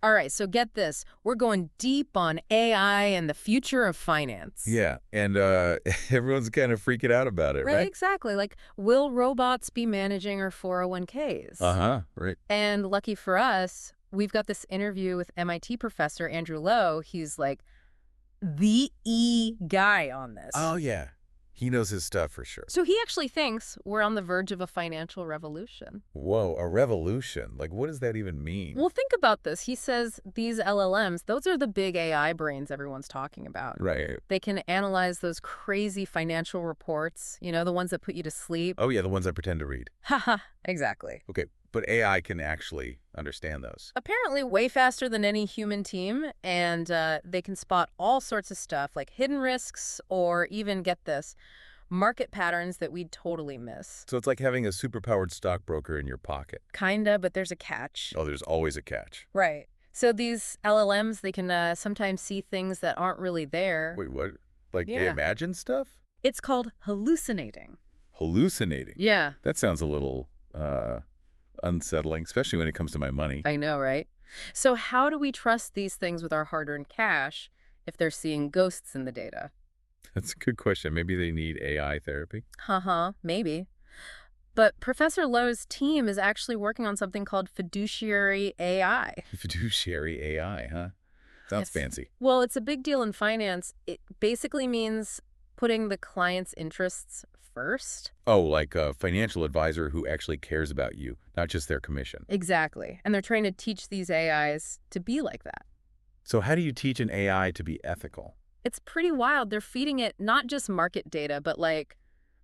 All right, so get this. We're going deep on AI and the future of finance. Yeah, and everyone's kind of freaking out about it, Right, right? exactly. Like, will robots be managing our 401ks? Uh-huh, right. And lucky for us, we've got this interview with MIT professor Andrew Lowe. He's like the guy on this. Oh, yeah. He knows his stuff for sure. So he actually thinks we're on the verge of a financial revolution. Whoa, a revolution? Like, what does that even mean? Well, think about this. He says these LLMs, those are the big AI brains everyone's talking about. Right. They can analyze those crazy financial reports, the ones that put you to sleep. Oh, yeah, the ones I pretend to read. Haha, exactly. Okay, but AI can actually understand those. Apparently way faster than any human team, and they can spot all sorts of stuff like hidden risks or even, get this, market patterns that we'd totally miss. So it's like having a superpowered stockbroker in your pocket. Kinda, but there's a catch. Oh, there's always a catch. Right. So these LLMs, they can sometimes see things that aren't really there. Wait, what? Like they Yeah. imagine stuff? It's called hallucinating. Hallucinating. Yeah. That sounds a little unsettling, especially when it comes to my money. I know, right? So how do we trust these things with our hard-earned cash if they're seeing ghosts in the data? That's a good question. Maybe they need AI therapy. Maybe. But Professor Lowe's team is actually working on something called fiduciary AI. Fiduciary AI, huh? Sounds fancy. Well, it's a big deal in finance. It basically means putting the client's interests first. Oh, like a financial advisor who actually cares about you, not just their commission. Exactly. And they're trying to teach these AIs to be like that. So how do you teach an AI to be ethical? It's pretty wild. They're feeding it not just market data, but like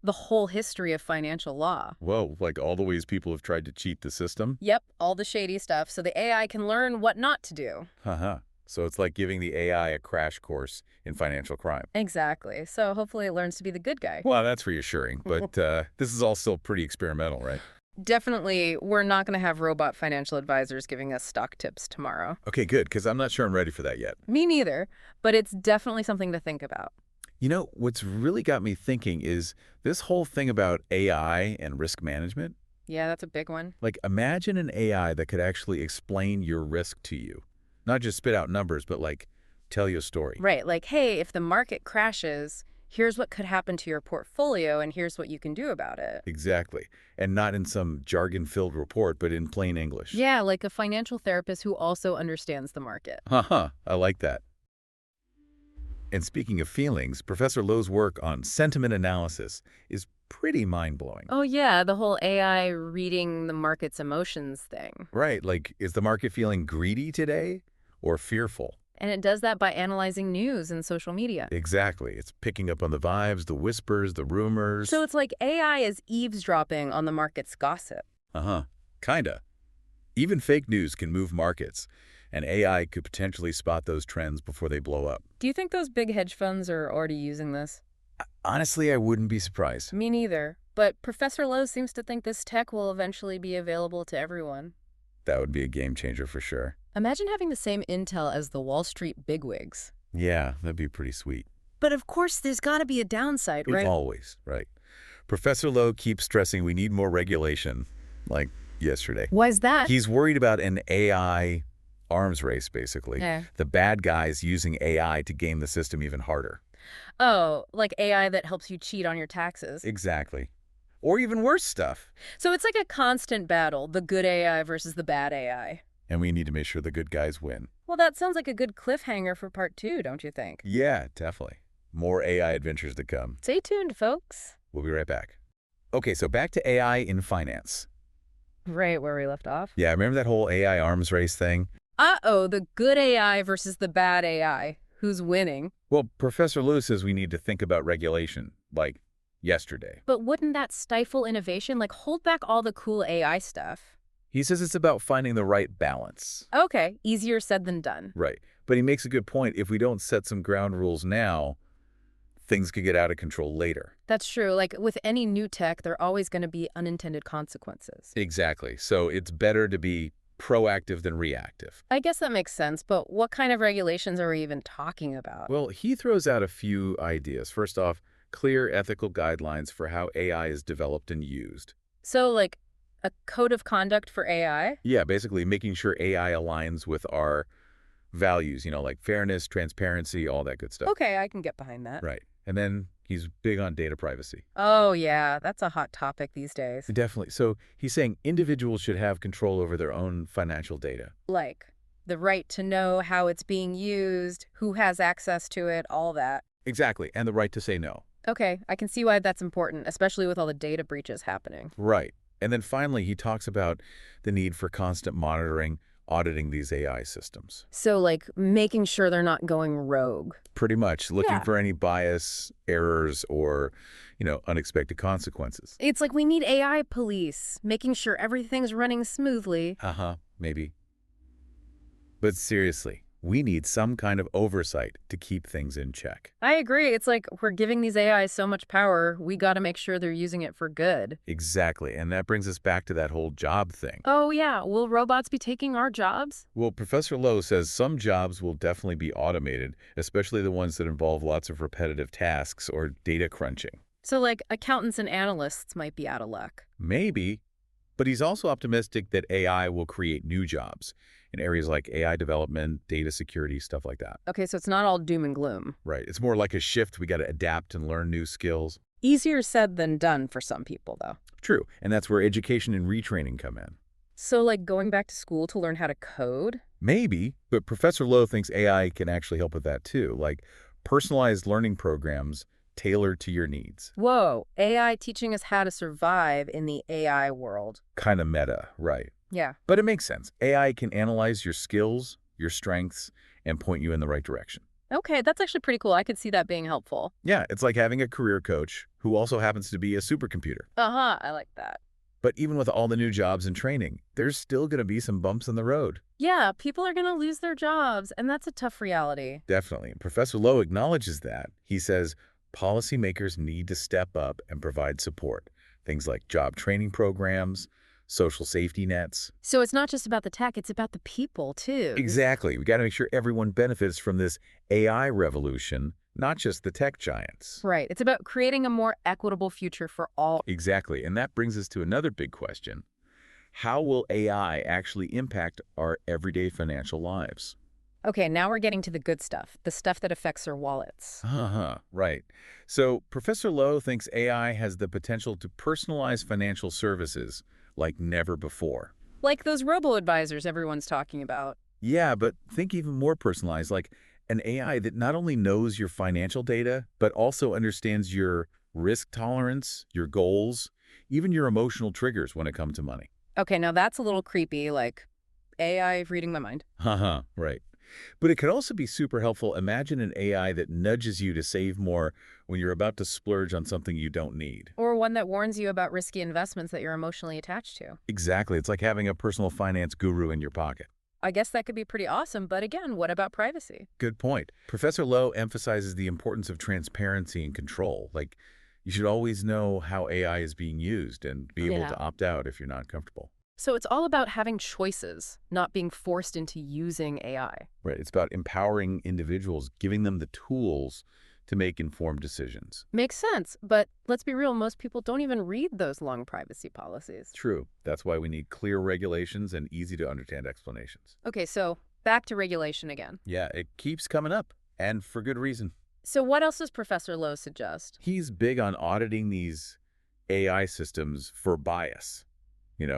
the whole history of financial law. Whoa, like all the ways people have tried to cheat the system? Yep, all the shady stuff, so the AI can learn what not to do. Haha. So it's like giving the AI a crash course in financial crime. Exactly. So hopefully it learns to be the good guy. Well, that's reassuring, but this is all still pretty experimental, right? Definitely, we're not going to have robot financial advisors giving us stock tips tomorrow. Okay, good, because I'm not sure I'm ready for that yet. Me neither, but it's definitely something to think about. You know, what's really got me thinking is this whole thing about AI and risk management. Yeah, that's a big one. Like, imagine an AI that could actually explain your risk to you. Not just spit out numbers, but like tell you a story. Right, like, hey, if the market crashes, here's what could happen to your portfolio, and here's what you can do about it. Exactly. And not in some jargon-filled report, but in plain English. Yeah, like a financial therapist who also understands the market. Haha, I like that. And speaking of feelings, Professor Lowe's work on sentiment analysis is pretty mind-blowing. Oh, yeah, the whole AI reading the market's emotions thing. Right, like, is the market feeling greedy today or fearful? And it does that by analyzing news and social media. Exactly. It's picking up on the vibes, the whispers, the rumors. So it's like AI is eavesdropping on the market's gossip. Uh-huh. Kinda. Even fake news can move markets, and AI could potentially spot those trends before they blow up. Do you think those big hedge funds are already using this? Honestly, I wouldn't be surprised. Me neither. But Professor Lowe seems to think this tech will eventually be available to everyone. That would be a game changer for sure. Imagine having the same intel as the Wall Street bigwigs. Yeah, that'd be pretty sweet. But of course, there's got to be a downside, right? Always, right. Professor Lowe keeps stressing we need more regulation, like yesterday. Why's that? He's worried about an AI arms race, basically. Yeah. The bad guys using AI to game the system even harder. Oh, like AI that helps you cheat on your taxes. Exactly. Or even worse stuff. So it's like a constant battle, the good AI versus the bad AI. And we need to make sure the good guys win. Well, that sounds like a good cliffhanger for part 2, don't you think? Yeah, definitely. More AI adventures to come. Stay tuned, folks. We'll be right back. Okay, so back to AI in finance. Right where we left off. Yeah, remember that whole AI arms race thing? Uh-oh, the good AI versus the bad AI. Who's winning? Well, Professor Lowe says we need to think about regulation, like yesterday. But wouldn't that stifle innovation? Like, hold back all the cool AI stuff. He says it's about finding the right balance. Okay, easier said than done. Right. But he makes a good point. If we don't set some ground rules now, things could get out of control later. That's true. Like, with any new tech, there are always going to be unintended consequences. Exactly. So it's better to be proactive than reactive. I guess that makes sense, but what kind of regulations are we even talking about? Well, he throws out a few ideas. First off, clear ethical guidelines for how AI is developed and used. So, like, A code of conduct for AI? Yeah, basically making sure AI aligns with our values, like fairness, transparency, all that good stuff. Okay, I can get behind that. Right. And then he's big on data privacy. Oh, yeah, that's a hot topic these days. Definitely. So he's saying individuals should have control over their own financial data. Like the right to know how it's being used, who has access to it, all that. Exactly. And the right to say no. Okay, I can see why that's important, especially with all the data breaches happening. Right. And then finally, he talks about the need for constant monitoring, auditing these AI systems. So, like, making sure they're not going rogue. Pretty much looking Yeah. for any bias, errors, or, unexpected consequences. It's like we need AI police, making sure everything's running smoothly. Uh-huh, maybe. But seriously, we need some kind of oversight to keep things in check. I agree. It's like we're giving these AIs so much power, we got to make sure they're using it for good. Exactly. And that brings us back to that whole job thing. Oh, yeah. Will robots be taking our jobs? Well, Professor Lowe says some jobs will definitely be automated, especially the ones that involve lots of repetitive tasks or data crunching. So, like, accountants and analysts might be out of luck. Maybe, but he's also optimistic that AI will create new jobs in areas like AI development, data security, stuff like that. Okay, so it's not all doom and gloom. Right. It's more like a shift. We got to adapt and learn new skills. Easier said than done for some people, though. True. And that's where education and retraining come in. So, like, going back to school to learn how to code? Maybe, but Professor Lowe thinks AI can actually help with that too, like personalized learning programs tailored to your needs. Whoa, AI teaching us how to survive in the AI world. Kind of meta, right? Yeah. But it makes sense. AI can analyze your skills, your strengths, and point you in the right direction. Okay, that's actually pretty cool. I could see that being helpful. Yeah, it's like having a career coach who also happens to be a supercomputer. Uh-huh, I like that. But even with all the new jobs and training, there's still going to be some bumps in the road. Yeah, people are going to lose their jobs, and that's a tough reality. Definitely. And Professor Lowe acknowledges that. He says policymakers need to step up and provide support. Things like job training programs, social safety nets. So it's not just about the tech, it's about the people, too. Exactly. We got to make sure everyone benefits from this AI revolution, not just the tech giants. Right. It's about creating a more equitable future for all. Exactly. And that brings us to another big question. How will AI actually impact our everyday financial lives? Okay, now we're getting to the good stuff, the stuff that affects our wallets. Uh-huh, right. So Professor Lowe thinks AI has the potential to personalize financial services like never before. Like those robo-advisors everyone's talking about. Yeah, but think even more personalized, like an AI that not only knows your financial data, but also understands your risk tolerance, your goals, even your emotional triggers when it comes to money. Okay, now that's a little creepy, like AI reading my mind. Uh-huh, right. But it could also be super helpful. Imagine an AI that nudges you to save more when you're about to splurge on something you don't need. Or one that warns you about risky investments that you're emotionally attached to. Exactly. It's like having a personal finance guru in your pocket. I guess that could be pretty awesome, but again, what about privacy? Good point. Professor Lowe emphasizes the importance of transparency and control. Like, you should always know how AI is being used and be able Yeah. to opt out if you're not comfortable. So it's all about having choices, not being forced into using AI. Right. It's about empowering individuals, giving them the tools to make informed decisions. Makes sense, but let's be real, most people don't even read those long privacy policies. True. That's why we need clear regulations and easy to understand explanations. Okay, so back to regulation again. Yeah, it keeps coming up, and for good reason. So what else does Professor Lowe suggest? He's big on auditing these AI systems for bias,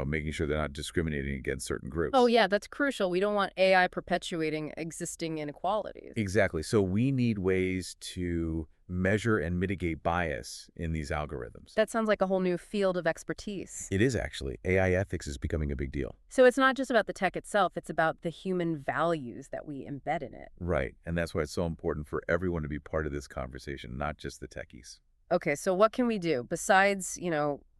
making sure they're not discriminating against certain groups. Oh yeah, that's crucial. We don't want AI perpetuating existing inequalities. Exactly. So we need ways to measure and mitigate bias in these algorithms. That sounds like a whole new field of expertise. It is actually. AI ethics is becoming a big deal. So it's not just about the tech itself, it's about the human values that we embed in it. Right. And that's why it's so important for everyone to be part of this conversation, not just the techies. Okay, so what can we do besides,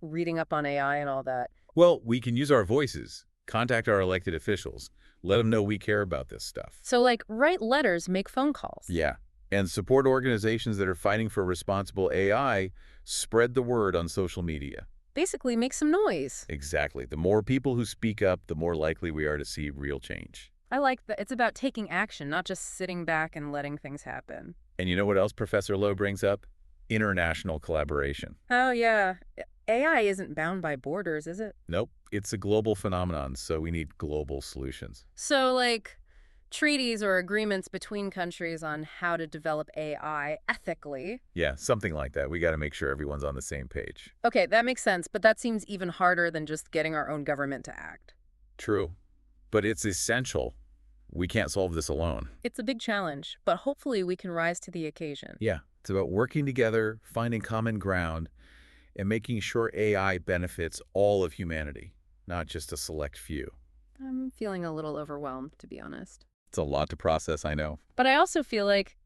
reading up on AI and all that? Well, we can use our voices, contact our elected officials, let them know we care about this stuff. So like write letters, make phone calls. Yeah. And support organizations that are fighting for responsible AI, spread the word on social media. Basically make some noise. Exactly. The more people who speak up, the more likely we are to see real change. I like that. It's about taking action, not just sitting back and letting things happen. And you know what else Professor Lowe brings up? International collaboration. Oh, yeah. AI isn't bound by borders, is it? Nope, it's a global phenomenon, so we need global solutions. So, like, treaties or agreements between countries on how to develop AI ethically. Yeah, something like that. We got to make sure everyone's on the same page. Okay, that makes sense, but that seems even harder than just getting our own government to act. True, but it's essential. We can't solve this alone. It's a big challenge, but hopefully we can rise to the occasion. Yeah, it's about working together, finding common ground, and making sure AI benefits all of humanity, not just a select few. I'm feeling a little overwhelmed, to be honest. It's a lot to process, I know. But I also feel like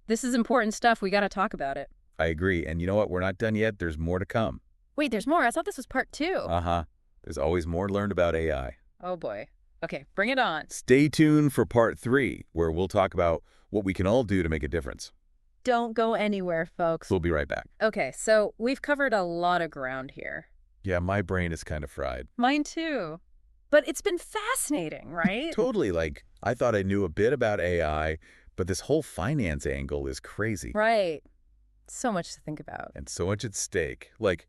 this is important stuff. We got to talk about it. I agree. And you know what? We're not done yet. There's more to come. Wait, there's more. I thought this was part two. Uh-huh. There's always more learned about AI. Oh, boy. Okay, bring it on. Stay tuned for part 3, where we'll talk about what we can all do to make a difference. Don't go anywhere, folks. We'll be right back. Okay, so we've covered a lot of ground here. Yeah, my brain is kind of fried. Mine too. But it's been fascinating, right? Totally. Like, I thought I knew a bit about AI, but this whole finance angle is crazy. Right. So much to think about. And so much at stake. Like,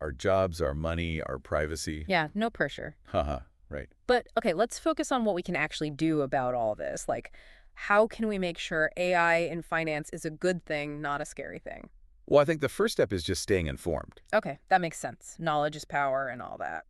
our jobs, our money, our privacy. Yeah, no pressure. Haha, right. But, okay, let's focus on what we can actually do about all this. Like, how can we make sure AI in finance is a good thing, not a scary thing? Well, I think the first step is just staying informed. Okay, that makes sense. Knowledge is power and all that.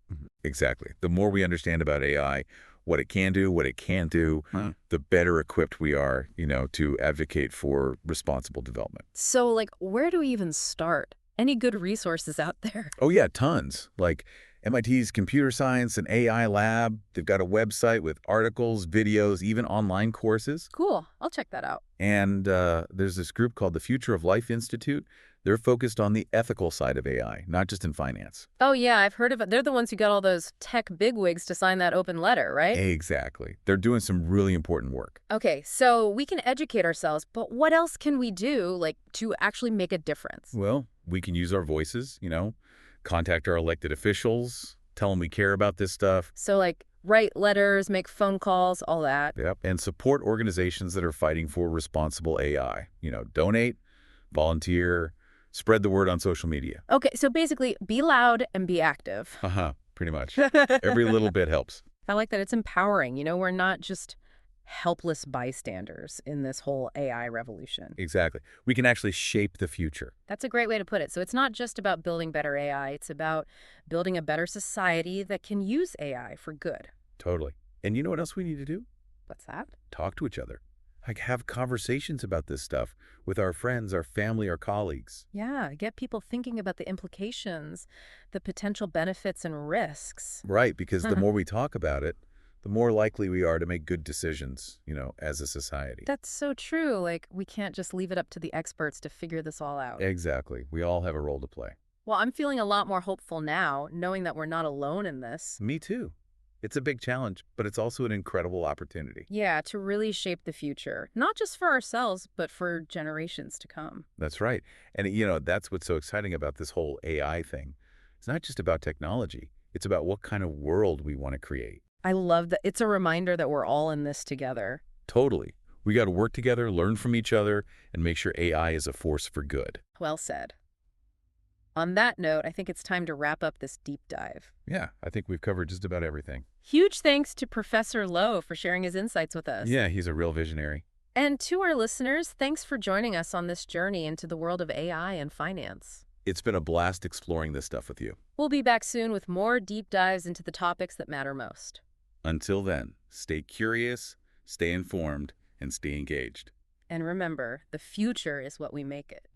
Exactly. The more we understand about AI, what it can do, what it can't do, the better equipped we are, to advocate for responsible development. So, like, where do we even start? Any good resources out there? Oh, yeah, tons. Like MIT's Computer Science and AI Lab, they've got a website with articles, videos, even online courses. Cool. I'll check that out. And there's this group called the Future of Life Institute. They're focused on the ethical side of AI, not just in finance. Oh, yeah, I've heard of it. They're the ones who got all those tech bigwigs to sign that open letter, right? Exactly. They're doing some really important work. Okay, so we can educate ourselves, but what else can we do, like, to actually make a difference? Well, we can use our voices, contact our elected officials, tell them we care about this stuff. So, like, write letters, make phone calls, all that. Yep. And support organizations that are fighting for responsible AI. Donate, volunteer, spread the word on social media. Okay, so basically, be loud and be active. Pretty much. Every little bit helps. I like that it's empowering. We're not just helpless bystanders in this whole AI revolution. Exactly. We can actually shape the future. That's a great way to put it. So it's not just about building better AI. It's about building a better society that can use AI for good. Totally. And you know what else we need to do? What's that? Talk to each other. Like, have conversations about this stuff with our friends, our family, our colleagues. Yeah, get people thinking about the implications, the potential benefits and risks. Right, because the more we talk about it, the more likely we are to make good decisions, as a society. That's so true. Like, we can't just leave it up to the experts to figure this all out. Exactly. We all have a role to play. Well, I'm feeling a lot more hopeful now, knowing that we're not alone in this. Me too. It's a big challenge, but it's also an incredible opportunity. Yeah, to really shape the future, not just for ourselves, but for generations to come. That's right. And, that's what's so exciting about this whole AI thing. It's not just about technology. It's about what kind of world we want to create. I love that. It's a reminder that we're all in this together. Totally. We got to work together, learn from each other, and make sure AI is a force for good. Well said. On that note, I think it's time to wrap up this deep dive. Yeah, I think we've covered just about everything. Huge thanks to Professor Lowe for sharing his insights with us. Yeah, he's a real visionary. And to our listeners, thanks for joining us on this journey into the world of AI and finance. It's been a blast exploring this stuff with you. We'll be back soon with more deep dives into the topics that matter most. Until then, stay curious, stay informed, and stay engaged. And remember, the future is what we make it.